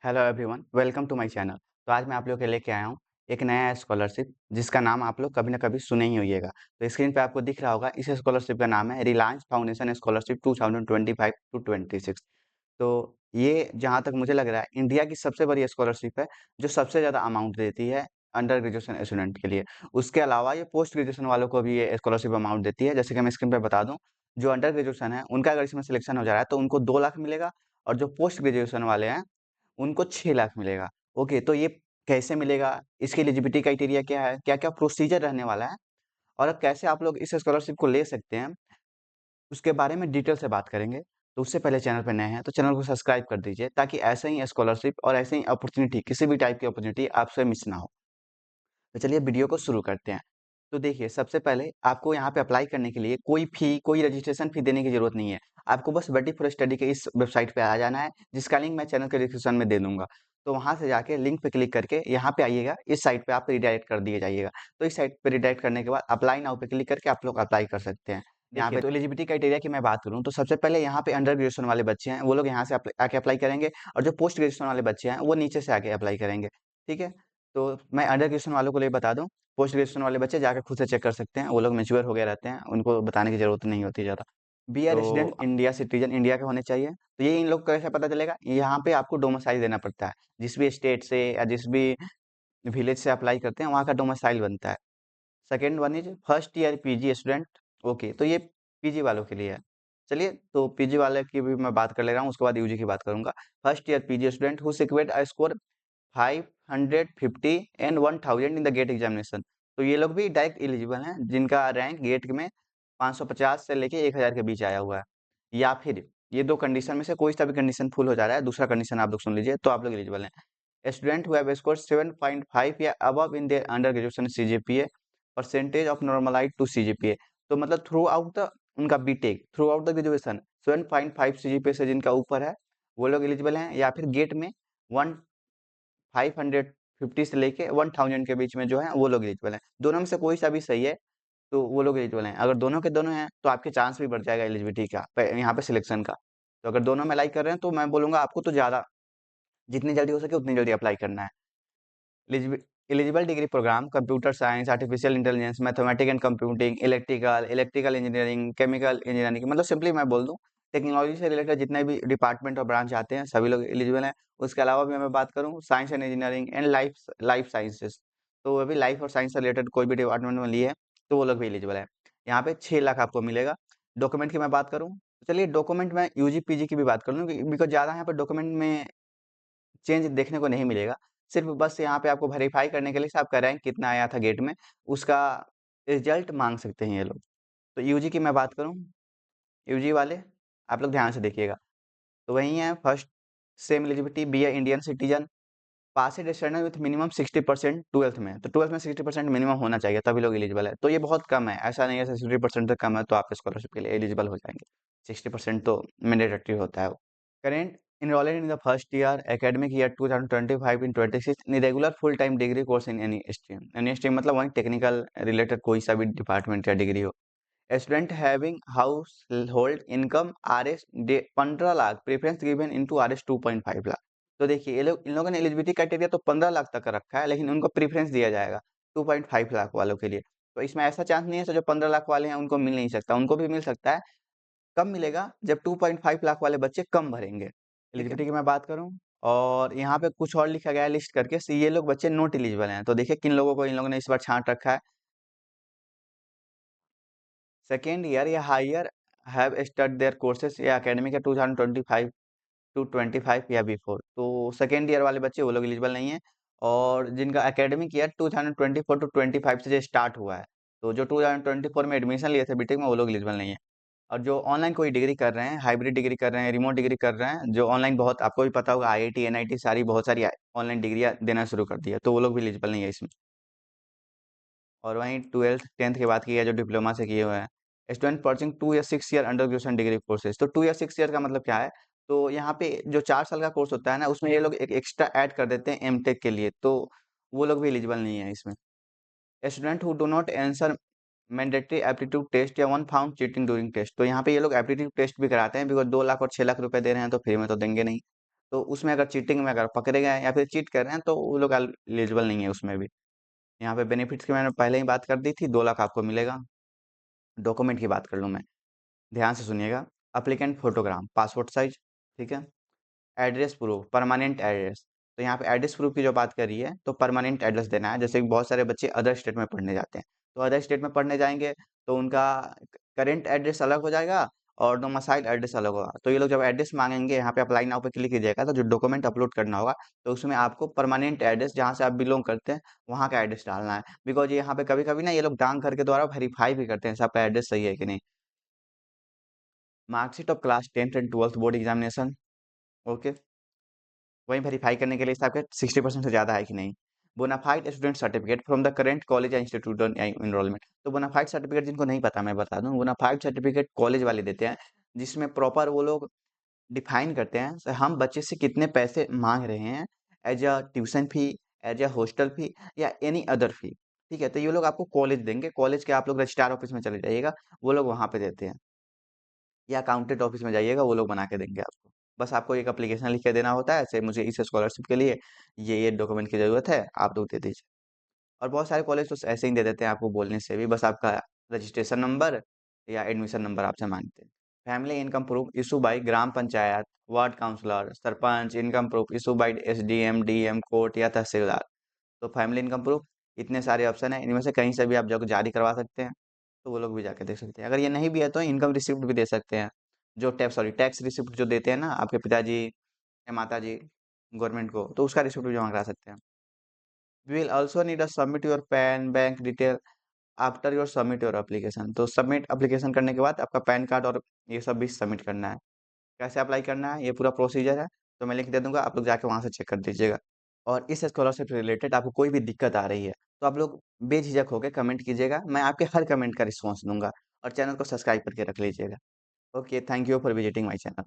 Hello everyone, welcome to my channel. तो आज मैं आप लोगों के लेके आया हूँ एक नया स्कॉलरशिप जिसका नाम आप लोग कभी ना कभी सुने ही होइएगा। तो स्क्रीन पे आपको दिख रहा होगा, इस स्कॉलरशिप का नाम है रिलायंस फाउंडेशन स्कॉलरशिप 2025 टू 26। तो ये जहाँ तक मुझे लग रहा है इंडिया की सबसे बड़ी स्कॉलरशिप है जो सबसे ज़्यादा अमाउंट देती है अंडर ग्रेजुएशन स्टूडेंट के लिए। उसके अलावा ये पोस्ट ग्रेजुएशन वालों को भी ये स्कॉलरशिप अमाउंट देती है। जैसे कि मैं स्क्रीन पे बता दूँ, जो अंडर ग्रेजुएशन है उनका अगर इसमें सिलेक्शन हो जा रहा है तो उनको 2 लाख मिलेगा, और जो पोस्ट ग्रेजुएशन वाले हैं उनको 6 लाख मिलेगा। ओके, तो ये कैसे मिलेगा? इसकी एलिजिबिलिटी क्राइटेरिया क्या है? क्या-क्या प्रोसीजर रहने वाला है? और कैसे आप लोग इस स्कॉलरशिप को ले सकते हैं? उसके बारे में डिटेल से बात करेंगे। तो उससे पहले चैनल पे नए हैं तो चैनल को सब्सक्राइब कर दीजिए, ताकि ऐसे ही स्कॉलरशिप और ऐसे ही अपॉर्च्युनिटी, किसी भी टाइप की अपॉर्च्युनिटी आपसे मिस ना हो। तो चलिए वीडियो को शुरू करते हैं। तो देखिए, सबसे पहले आपको यहाँ पे अप्लाई करने के लिए कोई रजिस्ट्रेशन फ़ी देने की ज़रूरत नहीं है। आपको बस रेडी फॉर स्टडी के इस वेबसाइट पे आ जाना है, जिसका लिंक मैं चैनल के डिस्क्रिप्शन में दे दूँगा। तो वहाँ से जाके लिंक पे क्लिक करके यहाँ पे आइएगा, इस साइट पे आप रिडायरेक्ट कर दिए जाइएगा। तो इस साइट पे रिडायरेक्ट करने के बाद अप्लाई नाउ पे क्लिक करके आप लोग अप्लाई कर सकते हैं। यहाँ पे तो एलिजिबिलिटी क्राइटेरिया की मैं बात करूँ तो सबसे पहले यहाँ पे अंडर ग्रेजुएशन वाले बच्चे हैं, वो लोग यहाँ से आके अप्लाई करेंगे, और जो पोस्ट ग्रेजुएशन वाले बच्चे हैं, वो नीचे से आके अप्लाई करेंगे। ठीक है? तो मैं अंडर ग्रेजुएशन वालों के लिए बता दूँ, पोस्ट ग्रेजुएशन वाले बच्चे जाकर खुद से चेक कर सकते हैं, वो लोग मैच्योर हो गए रहते हैं, उनको बताने की ज़रूरत नहीं होती ज़्यादा। बी ए रेज़िडेंट इंडिया सिटीज़न इंडिया के होने चाहिए, तो ये इन लोग को कैसे पता चलेगा? यहाँ पे आपको डोमिसाइल देना पड़ता है, जिस भी स्टेट से या जिस भी विलेज से अप्लाई करते हैं, वहाँ का डोमिसाइल बनता है। Second one is first year PG student. Okay, तो ये पीजी वालों के लिए है। चलिए, तो पीजी वाले की भी मैं बात कर ले रहा हूँ, उसके बाद यूजी की बात करूँगा। First year PG student who secured a score 550 and 1000 in the GATE examination. तो ये लोग भी डायरेक्ट एलिजिबल हैं, जिनका रैंक गेट में 550 से लेके 1000 के बीच आया हुआ है। या फिर ये दो कंडीशन में से कोई सा भी कंडीशन फुल हो जा रहा है, दूसरा कंडीशन आप लोग सुन लीजिए, तो आप लोग एलिजिबल हैं। स्टूडेंट हु हैव स्कोर्ड 7.5 या above in their under graduation CGPA, percentage of normalised to CGPA. तो मतलब थ्रू आउट द उनका BTech, throughout the graduation 7.5 CGPA से जिनका ऊपर है, वो लोग एलिजिबल हैं। या फिर गेट में 1 550 से लेके 1000 के बीच में जो है वो लोग एलिजिबल हैं। दोनों में से कोई सा भी सही है, तो वो लोग एलिजिबल हैं। अगर दोनों के दोनों हैं तो आपके चांस भी बढ़ जाएगा एलिजिबिलिटी का, यहाँ पे सिलेक्शन का। तो अगर दोनों में अप्लाई कर रहे हैं तो मैं बोलूँगा आपको तो ज़्यादा, जितनी जल्दी हो सके उतनी जल्दी अप्लाई करना है। एलिजिबि eligible degree programme computer science, artificial intelligence, mathematics and computing, electrical engineering, chemical engineering, मतलब सिंपली मैं बोल दूं, टेक्नोलॉजी से रिलेटेड जितने भी डिपार्टमेंट और ब्रांच आते हैं सभी लोग एलिजिबल हैं। उसके अलावा भी मैं बात करूं science and engineering and life life sciences, तो वो भी लाइफ और साइंस से रिलेटेड कोई भी डिपार्टमेंट में लिए है तो वो लोग भी एलिजिबल है। यहाँ पे 6 लाख आपको मिलेगा। डॉक्यूमेंट की मैं बात करूँ, चलिए डॉक्यूमेंट में यूजी पीजी की भी बात कर लूँ, बिकॉज ज़्यादा यहाँ पे डॉक्यूमेंट में चेंज देखने को नहीं मिलेगा। सिर्फ़ बस यहाँ पे आपको वेरीफ़ाई करने के लिए कि आपका रैंक कितना आया था गेट में, उसका रिज़ल्ट माँग सकते हैं ये लोग। तो यूजी की मैं बात करूँ, यूजी वाले आप लोग ध्यान से देखिएगा। तो वही है, first same eligibility be a Indian citizen, passing standard with minimum 60% 12th में। तो 12th में 60% मिनिमम होना चाहिए, तभी लोग एलिजिबल है। तो ये बहुत कम है, ऐसा नहीं है 60% से कम है तो आप स्कॉलरशिप के लिए एलिजिबल हो जाएँगे। 60% तो मैंडेटरी होता है वो। Current enrolled in the first year academic year 2025 in 26 in regular full time degree course in any stream। any stream मतलब वही टेक्निकल रिलेटेड कोई सा भी डिपार्टमेंट या डिग्री हो। Student having house hold income R S 15 lakh, preference given into R S 2.5 lakh. तो देखिए, ये लोग इन लोगों ने एलिजिबिलिटी क्राइटेरिया तो 15 लाख तक का रखा है, लेकिन उनको प्रेफरेंस दिया जाएगा 2.5 लाख वालों के लिए। तो इसमें ऐसा चांस नहीं है जो 15 लाख वाले हैं उनको मिल नहीं सकता, उनको भी मिल सकता है। कब मिलेगा? जब 2.5 लाख वाले बच्चे कम भरेंगे। एलिजिबिलिटी की मैं बात करूँ, और यहाँ पे कुछ और लिखा गया है लिस्ट करके, ये लोग बच्चे नॉट एलिजिबल हैं। तो देखिए किन लोगों को इन लोगों ने इस बार छांट रखा है। सेकेंड ईयर या higher have study their courses या एकेडमिक या 2025 टू 25 या बिफोर। तो सेकेंड ईयर वाले बच्चे वो लोग एलिजिबल नहीं है, और जिनका एकेडमिक ईयर 2024 टू 25 से जो स्टार्ट हुआ है, तो जो 2024 में एडमिशन लिए थे बीटेक में, वो लोग एलिजिबल नहीं है। और जो ऑनलाइन कोई डिग्री कर रहे हैं, हाइब्रिड डिग्री कर रहे हैं, रिमोट डिग्री कर रहे हैं, जो ऑनलाइन, बहुत आपको भी पता होगा आईआईटी, एनआईटी सारी बहुत सारी ऑनलाइन डिग्रियां देना शुरू कर दी है, तो वो लोग भी एलिजिबल नहीं है इसमें। और वहीं 12th 10th की बात की है जो डिप्लोमा से किए हुए हैं। स्टूडेंट परसिंग 2 या 6 year under graduation degree courses. तो 2 या 6 ईयर का मतलब क्या है? तो यहाँ पे जो 4 साल का कोर्स होता है ना, उसमें ये लोग एक एक्स्ट्रा ऐड कर देते हैं एमटेक के लिए, तो वो लोग भी एलिजिबल नहीं है इसमें। Student who do not answer mandatory aptitude test या one found cheating during test. तो यहाँ पे ये लोग एप्टीट्यूड टेस्ट भी कराते हैं, बिकॉज 2 लाख और 6 लाख रुपए दे रहे हैं तो फ्री में तो देंगे नहीं। तो उसमें अगर चीटिंग में अगर पकड़े गए या फिर चीट कर रहे हैं तो वो लोग एलिजिबल नहीं है उसमें भी। यहाँ पे बेनिफिट्स की मैंने पहले ही बात कर दी थी, 2 लाख आपको मिलेगा। डॉक्यूमेंट की बात कर लूँ मैं, ध्यान से सुनिएगा। एप्लीकेंट फोटोग्राम, पासपोर्ट साइज़, ठीक है? Address proof, permanent address. तो यहाँ पे एड्रेस प्रूफ की जो बात करी है, तो परमानेंट एड्रेस देना है। जैसे कि बहुत सारे बच्चे अदर स्टेट में पढ़ने जाते हैं, तो अदर स्टेट में पढ़ने जाएँगे, तो उनका करंट एड्रेस अलग हो जाएगा और डोमिसाइल एड्रेस अलग होगा। तो ये लोग जब एड्रेस माँगेंगे, यहाँ पे अप्लाई नाउ पे क्लिक कीजिएगा, तो जो डॉक्यूमेंट अपलोड करना होगा, तो उसमें आपको परमानेंट एड्रेस जहाँ से आप बिलॉन्ग करते हैं, वहाँ का एड्रेस डालना है। बिकॉज़ यहाँ पे कभी-कभी ना ये लोग डाकघर के द्वारा वेरीफाई भी करते हैं, से आपका एड्रेस सही है कि नहीं। Marksheet of class 10th and 12th board examination, okay? वहीं वेरीफाई करने के लिए आपके 60% से ज़्यादा है कि नहीं। Bonafide student certificate from the current college या इंस्टीट्यूट ऑन एनरोलमेंट। तो बोनाफाइड सर्टिफिकेट जिनको नहीं पता मैं बता दूं, बोनाफाइड सर्टिफिकेट कॉलेज वाले देते हैं, जिसमें प्रॉपर वो लोग डिफाइन करते हैं हम बच्चे से कितने पैसे मांग रहे हैं, as a tuition fee, as a hostel fee या एनी अदर फी। ठीक है, तो ये लोग आपको कॉलेज देंगे, कॉलेज के आप लोग रजिस्ट्रार ऑफिस में चले जाइएगा, वो लोग वहाँ पे देते हैं, या अकाउंटेंट ऑफिस में जाइएगा, वो लोग बना के देंगे आपको। बस आपको एक एप्लीकेशन लिख के देना होता है, ऐसे मुझे इस स्कॉलरशिप के लिए ये डॉक्यूमेंट की ज़रूरत है, आप लोग दे दीजिए। और बहुत सारे कॉलेज तो ऐसे ही दे देते हैं आपको बोलने से भी, बस आपका रजिस्ट्रेशन नंबर या एडमिशन नंबर आपसे माँगते हैं। Family income proof issue bye ग्राम panchayat, ward councillor, sarpanch, income proof issue bye SDM, DM, court या तहसीलदार। तो फैमिली इनकम प्रूफ, इतने सारे ऑप्शन हैं, इनमें से कहीं से भी आप जाके जारी करवा सकते हैं, तो वो लोग भी जाके देख सकते हैं। अगर ये नहीं भी है तो इनकम रिसिप्ट भी दे सकते हैं, जो टैक्स रिसिप्ट जो देते हैं ना आपके पिताजी या माताजी गवर्नमेंट को, तो उसका रिसिप्ट भी जमा करा सकते हैं। We will also need a submit your PAN bank detail after your submit your application. तो सबमिट एप्लीकेशन करने के बाद आपका पैन कार्ड और ये सब भी सबमिट करना है। कैसे अप्लाई करना है, ये पूरा प्रोसीजर है, तो मैं लिंक दे दूंगा, आप लोग जाके वहाँ से चेक कर दीजिएगा। और इस स्कॉलरशिप से रिलेटेड आपको कोई भी दिक्कत आ रही है, तो आप लोग बेझिझक होकर कमेंट कीजिएगा, मैं आपके हर कमेंट का रिस्पॉन्स दूंगा। और चैनल को सब्सक्राइब करके रख लीजिएगा। Okay, thank you for visiting my channel.